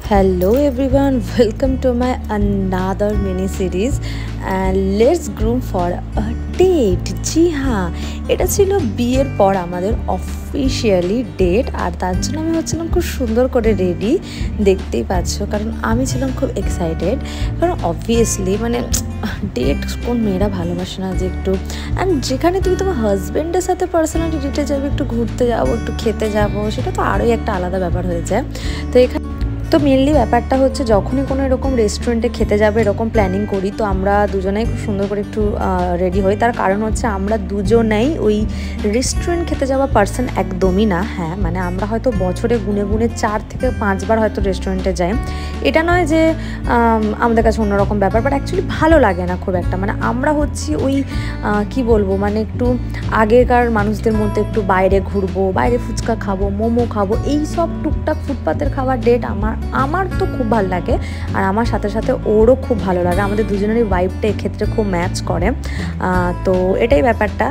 Hello everyone, welcome to my another mini series and let's groom for a date. জি হ্যাঁ, এটা ছিল বিয়ের পর আমাদের অফিসিয়ালি ডেট। আর তার জন্য আমি হচ্ছিলাম খুব সুন্দর করে রেডি, দেখতেই পাচ্ছ, কারণ আমি ছিলাম খুব এক্সাইটেড। কারণ অবভিয়াসলি ডেট কোন মেয়েরা ভালোবাসে না যে একটু, অ্যান্ড যেখানে তুমি তোমার হাজব্যান্ডের সাথে পার্সোনালি ডেটে যাবে, একটু ঘুরতে যাবো, একটু খেতে যাবো, সেটা তো আরোই একটা আলাদা ব্যাপার হয়ে যায়। তো এখানে তো মেনলি ব্যাপারটা হচ্ছে যখনই কোনো এরকম রেস্টুরেন্টে খেতে যাবে এরকম প্ল্যানিং করি, তো আমরা দুজনেই খুব সুন্দর করে একটু রেডি হই। তার কারণ হচ্ছে আমরা দুজনেই ওই রেস্টুরেন্ট খেতে যাওয়া পার্সন একদমই না। হ্যাঁ, আমরা হয়তো বছরে গুনে গুনে 4 থেকে 5 বার হয়তো রেস্টুরেন্টে যাই। এটা নয় যে আমাদের কাছে অন্যরকম ব্যাপার, বাট অ্যাকচুয়ালি ভালো লাগে না খুব একটা। আমরা হচ্ছি ওই কি বলবো, একটু আগেকার মানুষদের মধ্যে একটু বাইরে ঘুরবো, বাইরে ফুচকা খাবো, মোমো খাবো, এই সব টুকটাক ফুটপাতের খাবার ডেট আমার তো খুব ভালো লাগে। আর আমার সাথে সাথে ওরও খুব ভালো লাগে। আমাদের দুজনেরই ভাইবটা এক্ষেত্রে খুব ম্যাচ করে। তো এটাই ব্যাপারটা।